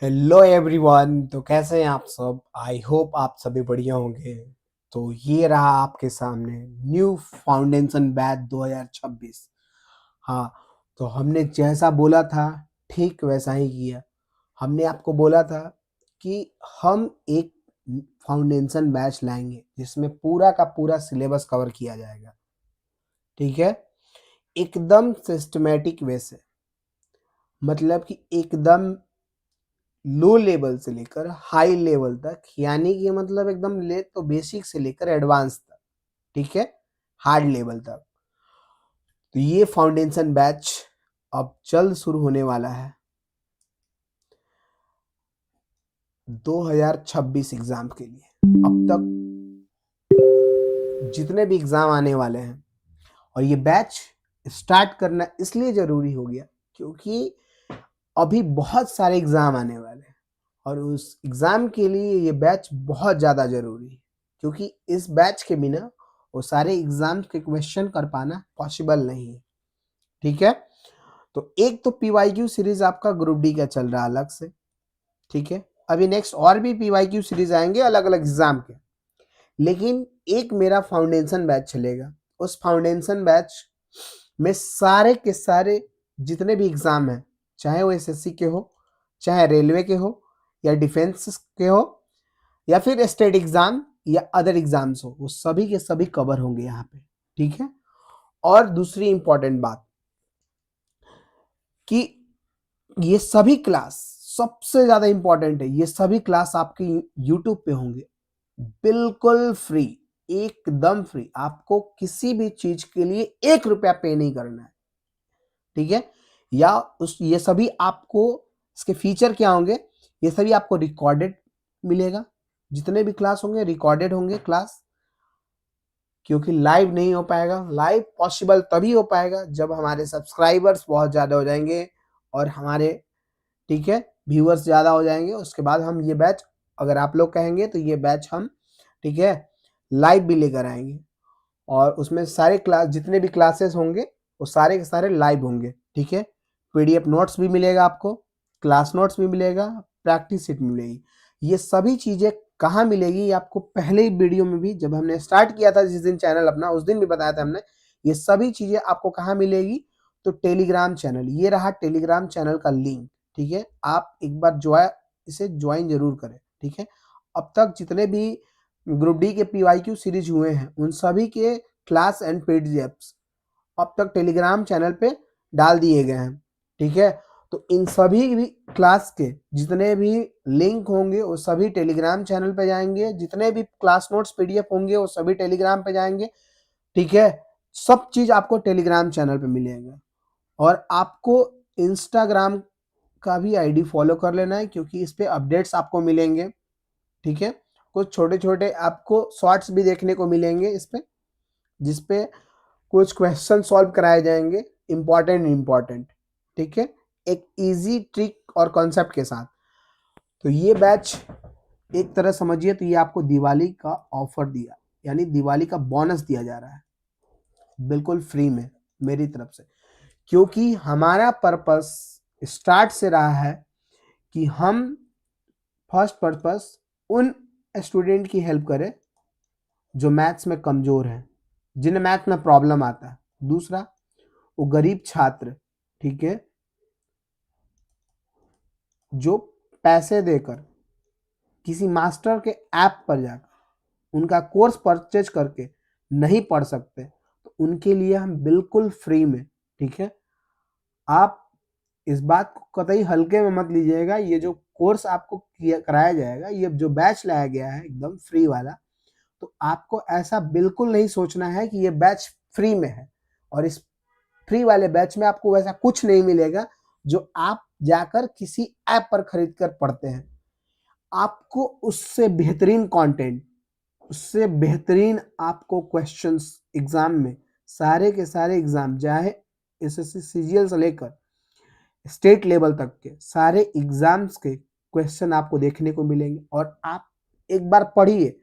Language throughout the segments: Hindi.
Hello everyone. तो कैसे हैं आप सब? आई होप आप सभी बढ़िया होंगे। तो ये रहा आपके सामने न्यू फाउंडेशन बैच 2026। हाँ, तो हमने जैसा बोला था ठीक वैसा ही किया। हमने आपको बोला था कि हम एक फाउंडेशन बैच लाएंगे जिसमें पूरा का पूरा सिलेबस कवर किया जाएगा। ठीक है, एकदम सिस्टमेटिक वे से, मतलब कि एकदम लो लेवल से लेकर हाई लेवल तक, यानी कि मतलब एकदम ले तो बेसिक से लेकर एडवांस तक। ठीक है, हार्ड लेवल तक। तो ये फाउंडेशन बैच अब जल्द शुरू होने वाला है 2026 एग्जाम के लिए। अब तक जितने भी एग्जाम आने वाले हैं, और ये बैच स्टार्ट करना इसलिए जरूरी हो गया क्योंकि अभी बहुत सारे एग्जाम आने वाले हैं और उस एग्जाम के लिए ये बैच बहुत ज़्यादा ज़रूरी है, क्योंकि इस बैच के बिना वो सारे एग्जाम के क्वेश्चन कर पाना पॉसिबल नहीं है। ठीक है, तो एक तो पीवाईक्यू सीरीज आपका ग्रुप डी का चल रहा है अलग से। ठीक है, अभी नेक्स्ट और भी पीवाईक्यू सीरीज आएंगे अलग अलग एग्जाम के, लेकिन एक मेरा फाउंडेशन बैच चलेगा। उस फाउंडेशन बैच में सारे के सारे जितने भी एग्जाम हैं, चाहे वो एसएससी के हो, चाहे रेलवे के हो, या डिफेंस के हो, या फिर स्टेट एग्जाम या अदर एग्जाम्स हो, वो सभी के सभी कवर होंगे यहाँ पे। ठीक है, और दूसरी इंपॉर्टेंट बात कि ये सभी क्लास, सबसे ज्यादा इंपॉर्टेंट है, ये सभी क्लास आपके यूट्यूब पे होंगे बिल्कुल फ्री, एकदम फ्री। आपको किसी भी चीज के लिए 1 रुपया पे नहीं करना है। ठीक है, या उस ये सभी आपको, इसके फीचर क्या होंगे, ये सभी आपको रिकॉर्डेड मिलेगा। जितने भी क्लास होंगे रिकॉर्डेड होंगे क्लास, क्योंकि लाइव नहीं हो पाएगा। लाइव पॉसिबल तभी हो पाएगा जब हमारे सब्सक्राइबर्स बहुत ज़्यादा हो जाएंगे और हमारे, ठीक है, व्यूअर्स ज़्यादा हो जाएंगे। उसके बाद हम ये बैच, अगर आप लोग कहेंगे तो ये बैच हम, ठीक है, लाइव भी लेकर आएंगे, और उसमें सारे क्लास, जितने भी क्लासेस होंगे वो सारे के सारे लाइव होंगे। ठीक है, पीडीएफ नोट्स भी मिलेगा आपको, क्लास नोट्स भी मिलेगा, प्रैक्टिस सीट मिलेगी। ये सभी चीज़ें कहाँ मिलेगी, ये आपको पहले ही वीडियो में भी, जब हमने स्टार्ट किया था जिस दिन चैनल अपना, उस दिन भी बताया था हमने। ये सभी चीज़ें आपको कहाँ मिलेगी, तो टेलीग्राम चैनल, ये रहा टेलीग्राम चैनल का लिंक। ठीक है, आप एक बार इसे ज्वाइन जरूर करें। ठीक है, अब तक जितने भी ग्रुप डी के पीवाईक्यू सीरीज हुए हैं उन सभी के क्लास एंड पीडीएफ्स अब तक टेलीग्राम चैनल पे डाल दिए गए हैं। ठीक है, तो इन सभी भी क्लास के जितने भी लिंक होंगे वो सभी टेलीग्राम चैनल पे जाएंगे, जितने भी क्लास नोट्स पीडीएफ होंगे वो सभी टेलीग्राम पे जाएंगे। ठीक है, सब चीज आपको टेलीग्राम चैनल पे मिलेगा। और आपको इंस्टाग्राम का भी आईडी फॉलो कर लेना है, क्योंकि इस पे अपडेट्स आपको मिलेंगे। ठीक है, कुछ छोटे छोटे आपको शॉर्ट्स भी देखने को मिलेंगे इस पे, जिसपे कुछ क्वेश्चन सॉल्व कराए जाएंगे, इंपॉर्टेंट। ठीक है, एक इजी ट्रिक और कॉन्सेप्ट के साथ। तो ये बैच एक तरह समझिए तो ये आपको दिवाली का ऑफर दिया, यानी दिवाली का बोनस दिया जा रहा है बिल्कुल फ्री में मेरी तरफ से, क्योंकि हमारा पर्पस स्टार्ट से रहा है कि हम फर्स्ट पर्पस उन स्टूडेंट की हेल्प करें जो मैथ्स में कमजोर है, जिन्हें मैथ में प्रॉब्लम आता है। दूसरा, वो गरीब छात्र, ठीक है, जो पैसे देकर किसी मास्टर के ऐप पर जाकर उनका कोर्स परचेज करके नहीं पढ़ सकते, तो उनके लिए हम बिल्कुल फ्री में, ठीक है, आप इस बात को कतई हल्के में मत लीजिएगा। ये जो कोर्स आपको कराया जाएगा, ये जो बैच लाया गया है एकदम फ्री वाला, तो आपको ऐसा बिल्कुल नहीं सोचना है कि ये बैच फ्री में है और इस फ्री वाले बैच में आपको वैसा कुछ नहीं मिलेगा जो आप जाकर किसी ऐप पर खरीद कर पढ़ते हैं। आपको उससे बेहतरीन कंटेंट, उससे बेहतरीन आपको क्वेश्चंस एग्जाम में, सारे के सारे एग्जाम, चाहे एसएससी सीजीएल से लेकर स्टेट लेवल तक के सारे एग्जाम्स के क्वेश्चन आपको देखने को मिलेंगे। और आप एक बार पढ़िए,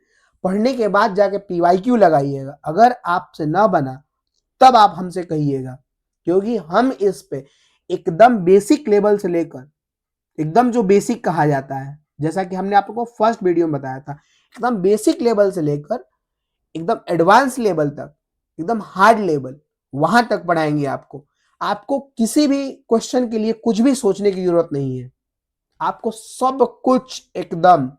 पढ़ने के बाद जाके पीवाईक्यू लगाइएगा। अगर आपसे ना बना तब आप हमसे कहिएगा, क्योंकि हम इस पे एकदम बेसिक लेवल से लेकर एकदम जो बेसिक कहा जाता है, जैसा कि हमने आपको फर्स्ट वीडियो में बताया था, एकदम बेसिक लेवल से लेकर एकदम एडवांस लेवल तक, एकदम हार्ड लेवल, वहां तक पढ़ाएंगे आपको। आपको किसी भी क्वेश्चन के लिए कुछ भी सोचने की जरूरत नहीं है, आपको सब कुछ एकदम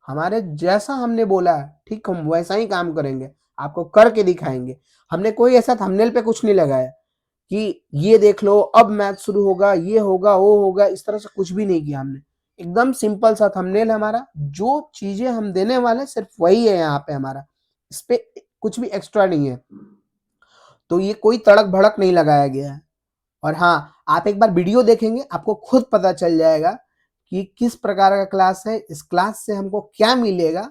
हमारे जैसा हमने बोला है, ठीक हम वैसा ही काम करेंगे, आपको करके दिखाएंगे। हमने कोई ऐसा थंबनेल पे कुछ नहीं लगाया कि ये देख लो अब मैथ शुरू होगा, ये होगा वो होगा, इस तरह से कुछ भी नहीं किया हमने। एकदम सिंपल सा थंबनेल हमारा, जो चीजें हम देने वाले सिर्फ वही है यहाँ पे हमारा, इस पे कुछ भी एक्स्ट्रा नहीं है, तो ये कोई तड़क भड़क नहीं लगाया गया है। और हाँ, आप एक बार वीडियो देखेंगे आपको खुद पता चल जाएगा कि किस प्रकार का क्लास है, इस क्लास से हमको क्या मिलेगा,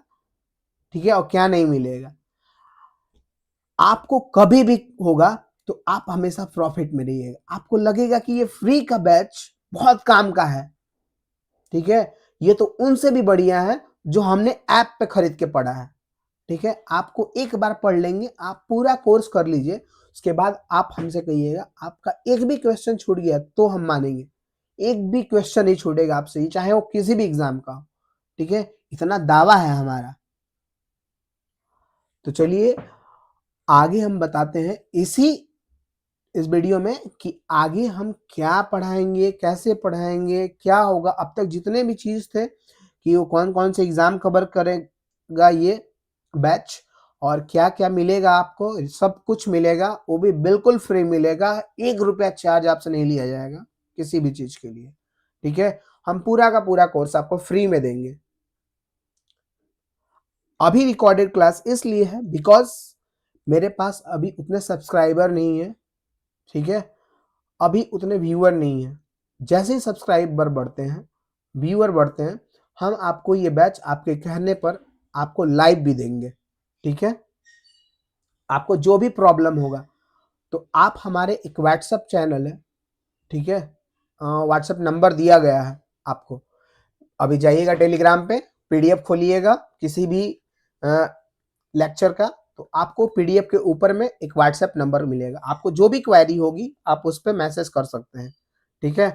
ठीक है, और क्या नहीं मिलेगा। आपको कभी भी होगा तो आप हमेशा प्रॉफिट में रहिएगा, आपको लगेगा कि ये फ्री का बैच बहुत काम का है, ठीक है, ये तो उनसे भी बढ़िया है जो हमने ऐप पे खरीद के पढ़ा है, ठीक है। आपको एक बार पढ़ लेंगे, आप पूरा कोर्स कर लीजिए, उसके बाद आप हमसे कहिएगा, आपका एक भी क्वेश्चन छूट गया तो हम मानेंगे, एक भी क्वेश्चन नहीं छूटेगा आपसे, चाहे वो किसी भी एग्जाम का हो, ठीक है, इतना दावा है हमारा। तो चलिए आगे हम बताते हैं इस वीडियो में कि आगे हम क्या पढ़ाएंगे, कैसे पढ़ाएंगे, क्या होगा। अब तक जितने भी चीज थे कि वो कौन कौन से एग्जाम कवर करेगा ये बैच, और क्या क्या मिलेगा आपको, सब कुछ मिलेगा, वो भी बिल्कुल फ्री मिलेगा, 1 रुपया चार्ज आपसे नहीं लिया जाएगा किसी भी चीज के लिए, ठीक है। हम पूरा का पूरा कोर्स आपको फ्री में देंगे। अभी रिकॉर्डेड क्लास इसलिए है बिकॉज मेरे पास अभी उतने सब्सक्राइबर नहीं है, ठीक है, अभी उतने व्यूअर नहीं है। जैसे ही सब्सक्राइबर बढ़ते हैं, व्यूअर बढ़ते हैं, हम आपको ये बैच आपके कहने पर आपको लाइव भी देंगे, ठीक है। आपको जो भी प्रॉब्लम होगा तो आप हमारे एक व्हाट्सएप चैनल है, ठीक है, व्हाट्सएप नंबर दिया गया है आपको, अभी जाइएगा टेलीग्राम पे, पीडीएफ खोलिएगा किसी भी लेक्चर का, तो आपको पीडीएफ के ऊपर में एक व्हाट्सएप नंबर मिलेगा, आपको जो भी क्वेरी होगी आप उस पर मैसेज कर सकते हैं, ठीक है।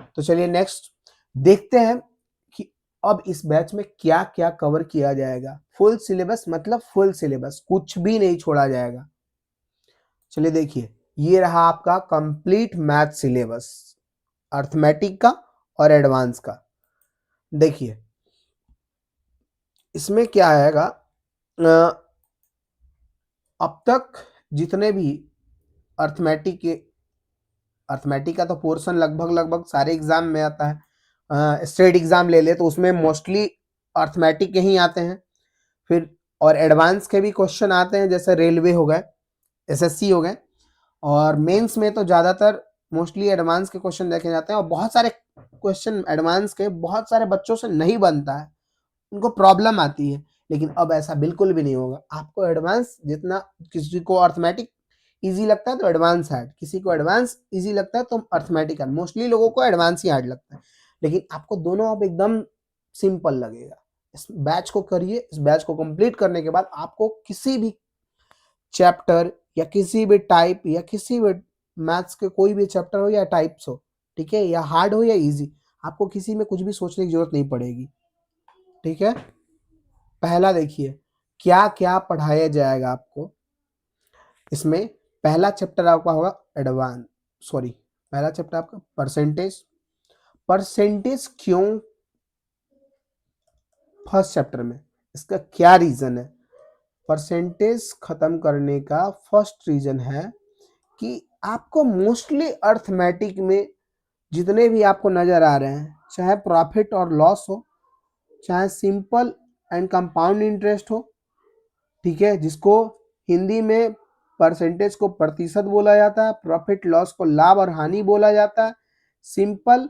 तो चलिए नेक्स्ट देखते हैं कि अब इस बैच में क्या क्या कवर किया जाएगा। फुल सिलेबस मतलब फुल सिलेबस, कुछ भी नहीं छोड़ा जाएगा। चलिए देखिए, ये रहा आपका कंप्लीट मैथ सिलेबस, अर्थमेटिक का और एडवांस का। देखिए इसमें क्या आएगा, अब तक जितने भी अर्थमेटिक के, अर्थमेटिक का तो पोर्शन लगभग लगभग सारे एग्जाम में आता है, स्टेट एग्जाम ले ले तो उसमें मोस्टली अर्थमेटिक के ही आते हैं, फिर और एडवांस के भी क्वेश्चन आते हैं, जैसे रेलवे हो गए, एसएससी हो गए, और मेंस में तो ज़्यादातर मोस्टली एडवांस के क्वेश्चन देखे जाते हैं, और बहुत सारे क्वेश्चन एडवांस के बहुत सारे बच्चों से नहीं बनता है, उनको प्रॉब्लम आती है। लेकिन अब ऐसा बिल्कुल भी नहीं होगा, आपको एडवांस जितना, किसी को अर्थमेटिक इजी लगता है तो एडवांस हार्ड, किसी को एडवांस इजी लगता है तो अर्थमेटिक हार्ड, मोस्टली लोगों को एडवांस ही हार्ड लगता है, लेकिन आपको दोनों अब एकदम सिंपल लगेगा। इस बैच को करिए, इस बैच को कंप्लीट करने के बाद आपको किसी भी चैप्टर या किसी भी टाइप या किसी भी मैथ्स के कोई भी चैप्टर हो या टाइप्स हो, ठीक है, या हार्ड हो या इजी, आपको किसी में कुछ भी सोचने की जरूरत नहीं पड़ेगी, ठीक है। पहला देखिए क्या क्या पढ़ाया जाएगा आपको इसमें। पहला चैप्टर आपका होगा एडवांस, सॉरी, पहला चैप्टर आपका परसेंटेज। परसेंटेज क्यों फर्स्ट चैप्टर में, इसका क्या रीजन है? परसेंटेज खत्म करने का फर्स्ट रीजन है कि आपको मोस्टली अर्थमेटिक में जितने भी आपको नजर आ रहे हैं, चाहे प्रॉफिट और लॉस हो, चाहे सिंपल एंड कंपाउंड इंटरेस्ट हो, ठीक है, जिसको हिंदी में परसेंटेज को प्रतिशत बोला जाता है, प्रॉफिट लॉस को लाभ और हानि बोला जाता है, सिंपल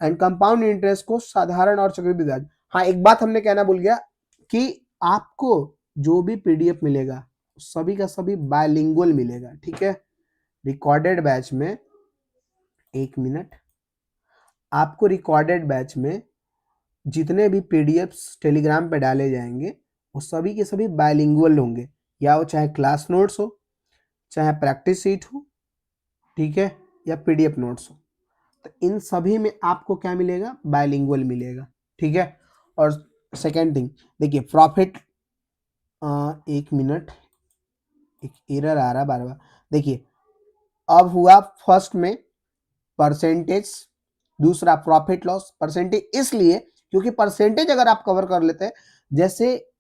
एंड कंपाउंड इंटरेस्ट को साधारण और चक्रवृद्धि ब्याज। हाँ, एक बात हमने कहना भूल गया कि आपको जो भी पीडीएफ मिलेगा सभी का सभी बायलिंगुअल मिलेगा, ठीक है। रिकॉर्डेड बैच में, एक मिनट, आपको रिकॉर्डेड बैच में जितने भी पीडीएफ्स टेलीग्राम पे डाले जाएंगे वो सभी के सभी बायलिंगुअल होंगे, या वो चाहे क्लास नोट्स हो, चाहे प्रैक्टिस शीट हो, ठीक है, या पीडीएफ नोट्स हो, तो इन सभी में आपको क्या मिलेगा, बायलिंगुअल मिलेगा, ठीक है। और सेकेंड थिंग देखिए प्रॉफिट, एक मिनट, एक एरर आ रहा है बार बार। देखिए अब हुआ फर्स्ट में परसेंटेज, दूसरा प्रॉफिट लॉस परसेंटेज, इसलिए क्योंकि परसेंटेज अगर आप कवर कर लेते हैं, जैसे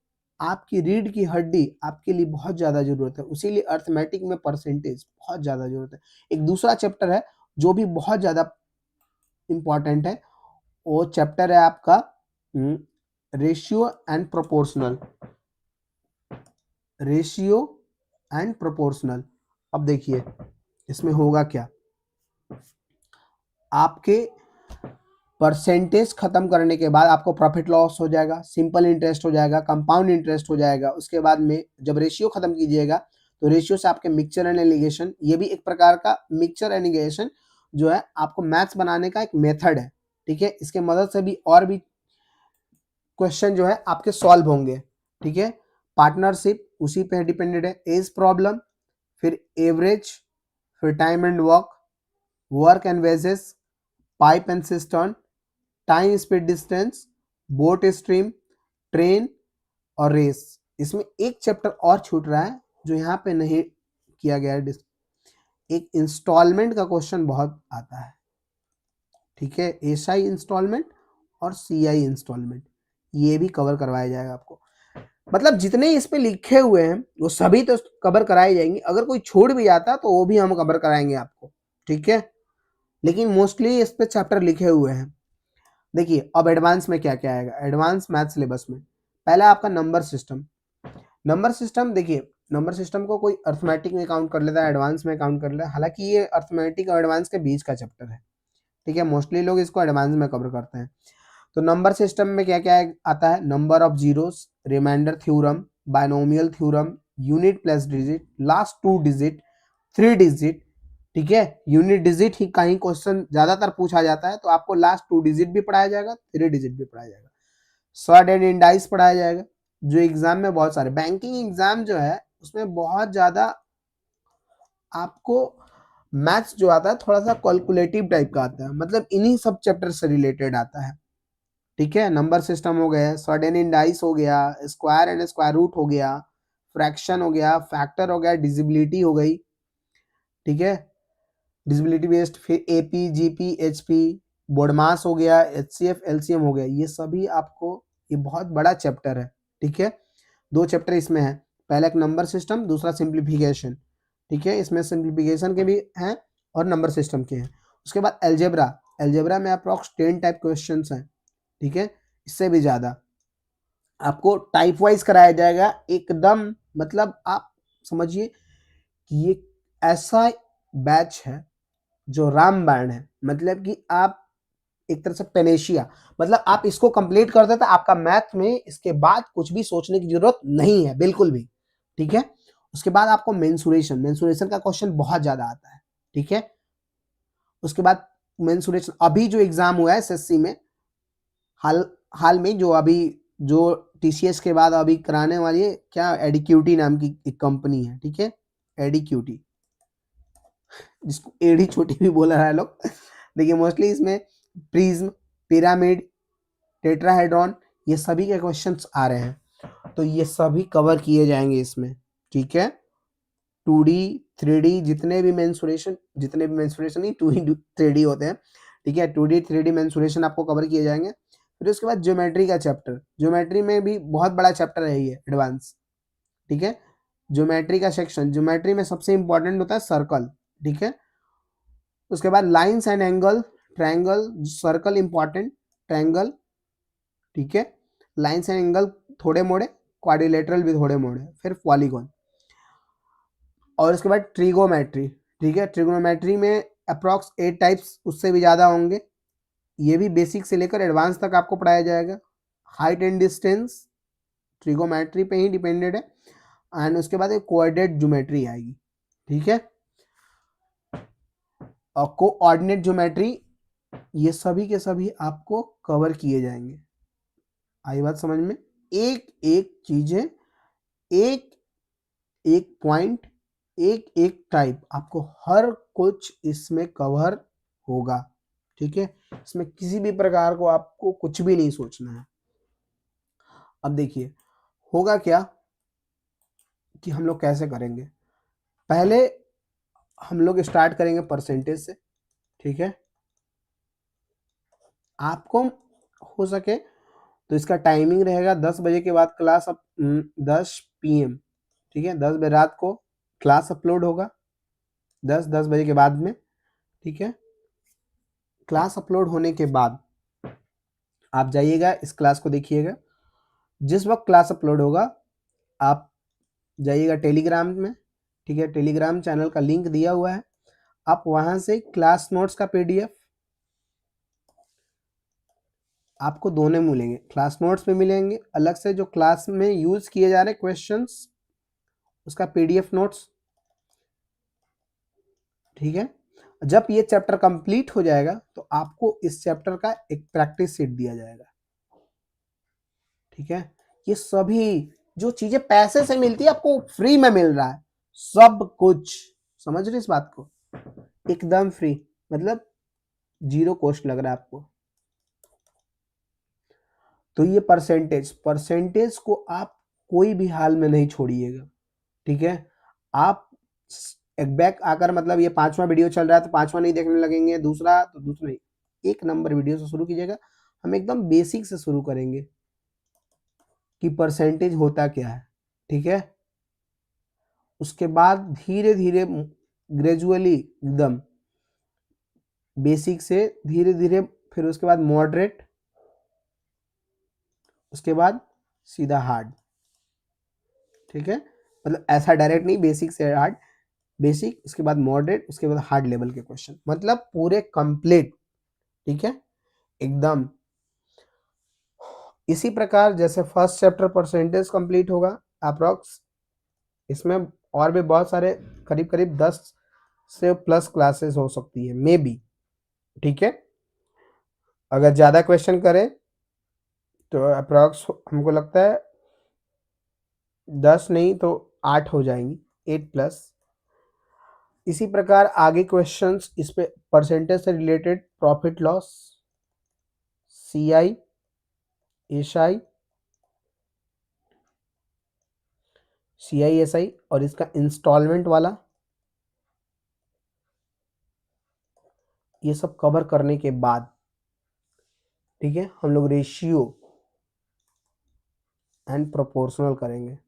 आपकी रीढ़ की हड्डी आपके लिए बहुत ज्यादा जरूरत है, उसीलिए अर्थमेटिक में परसेंटेज बहुत ज्यादा जरूरत है। एक दूसरा चैप्टर है जो भी बहुत ज्यादा इंपॉर्टेंट है, वो चैप्टर है आपका ratio and proportional, ratio and proportional. अब देखिए इसमें होगा क्या, आपके परसेंटेज खत्म करने के बाद आपको प्रॉफिट लॉस हो जाएगा, सिंपल इंटरेस्ट हो जाएगा, कंपाउंड इंटरेस्ट हो जाएगा। उसके बाद में जब रेशियो खत्म कीजिएगा तो रेशियो से आपके मिक्सचर एंड एलिगेशन, ये भी एक प्रकार का मिक्सचर एंड एलिगेशन जो है आपको मैथ्स बनाने का एक मेथड है, ठीक है। इसके मदद से भी और भी क्वेश्चन जो है आपके सॉल्व होंगे, ठीक है। पार्टनरशिप उसी पे डिपेंडेड है, एज प्रॉब्लम, फिर एवरेज, फिर time and work, work and wages, pipe and cistern, time speed distance, boat stream, train और रेस। इसमें एक चैप्टर और छूट रहा है जो यहाँ पे नहीं किया गया है, एक इंस्टॉलमेंट का क्वेश्चन बहुत आता है, ठीक है। एसआई इंस्टॉलमेंट और सीआई इंस्टॉलमेंट, ये भी कवर करवाया जाएगा आपको। मतलब जितने इस पे लिखे हुए हैं वो सभी तो कवर कराए जाएंगे, अगर कोई छोड़ भी जाता तो वो भी हम कवर कराएंगे आपको, ठीक है। लेकिन मोस्टली इस पे चैप्टर लिखे हुए हैं। देखिए अब एडवांस में क्या क्या आएगा, एडवांस मैथ सिलेबस में पहला आपका नंबर सिस्टम। नंबर सिस्टम देखिए, नंबर सिस्टम को कोई अर्थमेटिक में काउंट कर लेता है, एडवांस में काउंट कर लेता है, हालांकि ये अर्थमेटिक और एडवांस के बीच का चैप्टर है, ठीक है। मोस्टली लोग इसको एडवांस में कवर करते हैं। तो नंबर सिस्टम में क्या क्या आता है, number of zeros, remainder theorem, binomial theorem, unit plus digit, last two digit, three digit, ठीक है। यूनिट डिजिट ही कहीं क्वेश्चन ज्यादातर पूछा जाता है, तो आपको लास्ट टू डिजिट भी पढ़ाया जाएगा, थ्री डिजिट भी पढ़ाया जाएगा। शॉर्ट एंड इंडाइस पढ़ाया जाएगा, जो एग्जाम में बहुत सारे बैंकिंग एग्जाम जो है उसमें बहुत ज्यादा आपको मैथ्स जो आता है थोड़ा सा कैलकुलेटिव टाइप का आता है, मतलब इन्हीं सब चैप्टर से रिलेटेड आता है, ठीक है। नंबर सिस्टम हो गया, शॉर्ट एंड इंडाइस हो गया, स्क्वायर एंड स्क्वायर रूट हो गया, फ्रैक्शन हो गया, फैक्टर हो गया, डिजिबिलिटी हो गई, ठीक है। डिजिबिलिटी बेस्ड, फिर एपी, जीपी, एचपी, बोर्डमास हो गया, एचसीएफ, एलसीएम हो गया, ये सभी आपको, ये बहुत बड़ा चैप्टर है, ठीक है। दो चैप्टर इसमें है, पहला एक नंबर सिस्टम, दूसरा सिंप्लीफिकेशन, ठीक है। इसमें सिंप्लीफिकेशन के भी हैं और नंबर सिस्टम के हैं। उसके बाद एल्जेब्रा, एल्जेब्रा में अप्रॉक्स 10 टाइप क्वेश्चन हैं, ठीक है, इससे भी ज्यादा आपको टाइप वाइज कराया जाएगा एकदम। मतलब आप समझिए कि ये ऐसा बैच है जो रामबाण है, मतलब कि आप एक तरह से पेनेशिया, मतलब आप इसको कंप्लीट कर देते आपका मैथ में इसके बाद कुछ भी सोचने की जरूरत नहीं है बिल्कुल भी, ठीक है। उसके बाद आपको मेंसुरेशन, मेंसुरेशन का क्वेश्चन बहुत ज्यादा आता है, ठीक है। उसके बाद मेंसुरेशन, अभी जो एग्जाम हुआ है एसएससी में, हाल हाल में जो अभी जो टीसीएस के बाद अभी कराने वाली है, क्या एडिक्यूटी नाम की एक कंपनी है, ठीक है, एडिक्यूटी, जिसको एडी छोटी भी बोला है लोग। देखिए मोस्टली इसमें प्रिज्म, पिरामिड, टेट्राहेड्रॉन, ये सभी के क्वेश्चंस आ रहे हैं, तो ये सभी कवर किए जाएंगे इसमें, ठीक है। 2D 3D जितने भी मेंसुरेशन नहीं 2D 3D होते हैं, ठीक है। 2D 3D मेंसुरेशन आपको कवर किए जाएंगे। फिर उसके बाद ज्योमेट्री का चैप्टर, ज्योमेट्री में भी बहुत बड़ा चैप्टर है ये एडवांस, ठीक है। ज्योमेट्री का सेक्शन, ज्योमेट्री में सबसे इंपॉर्टेंट होता है सर्कल, ठीक है। उसके बाद lines and angle, triangle, circle important, triangle, ठीक है, लाइन्स एंड एंगल थोड़े मोड़े, क्वाड्रिलेटरल भी थोड़े मोड़े, फिर पॉलीगॉन। और उसके बाद ट्रिगोमेट्री, ठीक है। ट्रिगोमेट्री में अप्रॉक्स 8 टाइप्स, उससे भी ज़्यादा होंगे, ये भी बेसिक से लेकर एडवांस तक आपको पढ़ाया जाएगा। हाइट एंड डिस्टेंस ट्रिगोमेट्री पे ही डिपेंडेड है, एंड उसके बाद एक कोऑर्डिनेट ज्योमेट्री आएगी, ठीक है, और कोऑर्डिनेट ज्योमेट्री, ये सभी के सभी आपको कवर किए जाएंगे। आई बात समझ में, एक एक चीजें, एक एक पॉइंट, एक एक टाइप आपको हर कुछ इसमें कवर होगा, ठीक है, इसमें किसी भी प्रकार को आपको कुछ भी नहीं सोचना है। अब देखिए होगा क्या कि हम लोग कैसे करेंगे। पहले हम लोग स्टार्ट करेंगे परसेंटेज से, ठीक है। आपको हो सके तो इसका टाइमिंग रहेगा 10 बजे के बाद क्लास 10 PM, ठीक है। 10 बजे रात को क्लास अपलोड होगा, 10 बजे के बाद में, ठीक है। क्लास अपलोड होने के बाद आप जाइएगा, इस क्लास को देखिएगा। जिस वक्त क्लास अपलोड होगा आप जाइएगा टेलीग्राम में, ठीक है। टेलीग्राम चैनल का लिंक दिया हुआ है, आप वहां से क्लास नोट्स का PDF आपको दोनों मिलेंगे, क्लास नोट्स में मिलेंगे, अलग से जो क्लास में यूज किए जा रहे क्वेश्चंस उसका PDF नोट्स, ठीक है। जब ये चैप्टर कंप्लीट हो जाएगा तो आपको इस चैप्टर का एक प्रैक्टिस सेट दिया जाएगा, ठीक है। ये सभी जो चीजें पैसे से मिलती है आपको फ्री में मिल रहा है, सब कुछ। समझ रहे इस बात को, एकदम फ्री, मतलब 0 कॉस्ट लग रहा है आपको। तो ये परसेंटेज को आप कोई भी हाल में नहीं छोड़िएगा, ठीक है। आप एक बैक आकर, मतलब ये 5वां वीडियो चल रहा है तो 5वां नहीं देखने लगेंगे, दूसरा तो दूसरा नहीं, 1 नंबर वीडियो से शुरू कीजिएगा। हम एकदम बेसिक से शुरू करेंगे कि परसेंटेज होता क्या है, ठीक है। उसके बाद धीरे धीरे ग्रेजुअली एकदम बेसिक से धीरे धीरे, फिर उसके बाद मॉडरेट, उसके बाद सीधा हार्ड, ठीक है। मतलब ऐसा डायरेक्ट नहीं, बेसिक से हार्ड, बेसिक उसके बाद मॉडरेट उसके बाद हार्ड लेवल के क्वेश्चन, मतलब पूरे कंप्लीट, ठीक है, एकदम। इसी प्रकार जैसे फर्स्ट चैप्टर परसेंटेज कंप्लीट होगा अप्रॉक्स, इसमें और भी बहुत सारे करीब करीब 10 से प्लस क्लासेस हो सकती है मे बी, ठीक है। अगर ज़्यादा क्वेश्चन करें तो अप्रॉक्स हमको लगता है 10 नहीं तो 8 हो जाएंगी, 8+। इसी प्रकार आगे क्वेश्चंस इस पे परसेंटेज से related profit loss, CI, SI, CISI और इसका इंस्टॉलमेंट वाला, ये सब कवर करने के बाद, ठीक है, हम लोग रेशियो एंड प्रोपोर्शनल करेंगे,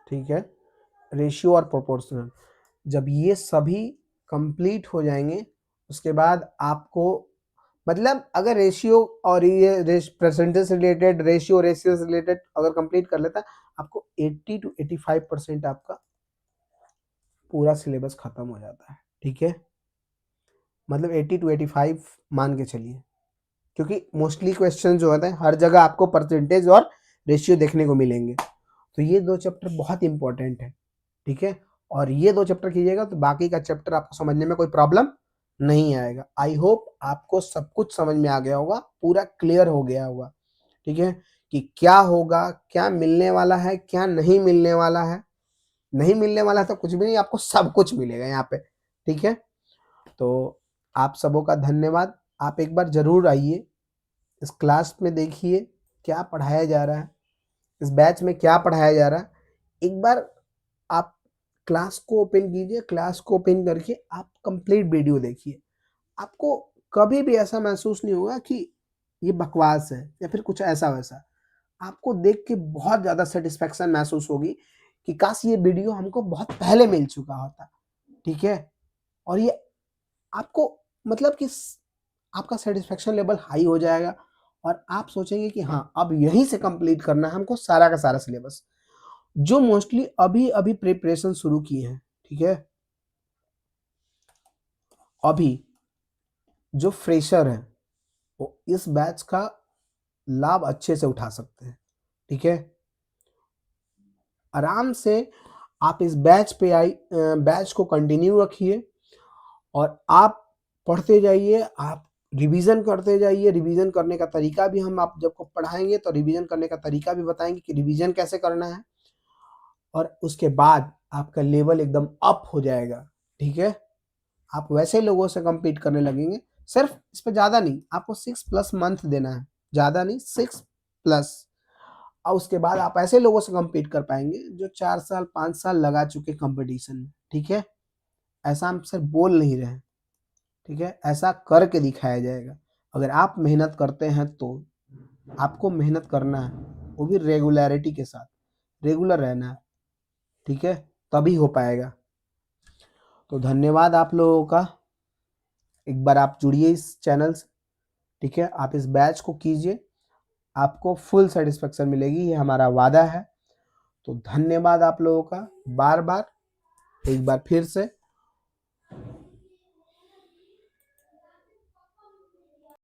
ठीक है। रेशियो और प्रोपोर्शनल जब ये सभी कंप्लीट हो जाएंगे उसके बाद आपको, मतलब अगर रेशियो और ये परसेंटेज से रिलेटेड, रेशियो से रिलेटेड अगर कंप्लीट कर लेता आपको 80 to 85% आपका पूरा सिलेबस खत्म हो जाता है, ठीक है। मतलब 80 to 85 मान के चलिए, क्योंकि मोस्टली क्वेश्चन जो होते हैं हर जगह आपको परसेंटेज और रेशियो देखने को मिलेंगे। तो ये 2 चैप्टर बहुत इंपॉर्टेंट है, ठीक है। और ये 2 चैप्टर कीजिएगा तो बाकी का चैप्टर आपको समझने में कोई प्रॉब्लम नहीं आएगा। आई होप आपको सब कुछ समझ में आ गया होगा, पूरा क्लियर हो गया होगा, ठीक है, कि क्या होगा, क्या मिलने वाला है, क्या नहीं मिलने वाला है। नहीं मिलने वाला है तो कुछ भी नहीं, आपको सब कुछ मिलेगा यहाँ पे, ठीक है। तो आप सबों का धन्यवाद। आप एक बार जरूर आइए, इस क्लास में देखिए क्या पढ़ाया जा रहा है, इस बैच में क्या पढ़ाया जा रहा है। एक बार आप क्लास को ओपन कीजिए, क्लास को ओपन करके आप कंप्लीट वीडियो देखिए। आपको कभी भी ऐसा महसूस नहीं होगा कि ये बकवास है या फिर कुछ ऐसा वैसा। आपको देख के बहुत ज़्यादा सेटिस्फेक्शन महसूस होगी कि काश ये वीडियो हमको बहुत पहले मिल चुका होता, ठीक है। और ये आपको, मतलब कि आपका सेटिस्फेक्शन लेवल हाई हो जाएगा और आप सोचेंगे कि हाँ अब यहीं से कंप्लीट करना है हमको सारा का सारा सिलेबस, जो मोस्टली अभी अभी प्रिपरेशन शुरू किए हैं, ठीक है। अभी जो फ्रेशर है वो इस बैच का लाभ अच्छे से उठा सकते हैं, ठीक है। आराम से आप इस बैच को कंटिन्यू रखिए और आप पढ़ते जाइए, आप रिवीजन करते जाइए। रिवीजन करने का तरीका भी हम आप जब को पढ़ाएंगे तो रिवीजन करने का तरीका भी बताएंगे कि रिवीजन कैसे करना है, और उसके बाद आपका लेवल एकदम अप हो जाएगा, ठीक है, आप वैसे लोगों से कम्पीट करने लगेंगे। सिर्फ इस पे ज़्यादा नहीं, आपको 6+ मंथ देना है, ज़्यादा नहीं 6+। और उसके बाद आप ऐसे लोगों से कम्पीट कर पाएंगे जो 4 साल 5 साल लगा चुके कंपटीशन में। ठीक है, ऐसा हम सिर्फ बोल नहीं रहे हैं, ठीक है, ऐसा करके दिखाया जाएगा। अगर आप मेहनत करते हैं तो आपको मेहनत करना है, वो भी रेगुलरिटी के साथ, रेगुलर रहना है, ठीक है, तभी हो पाएगा। तो धन्यवाद आप लोगों का, एक बार आप जुड़िए इस चैनल से, ठीक है, आप इस बैच को कीजिए, आपको फुल सेटिस्फेक्शन मिलेगी, ये हमारा वादा है। तो धन्यवाद आप लोगों का बार बार, एक बार फिर से।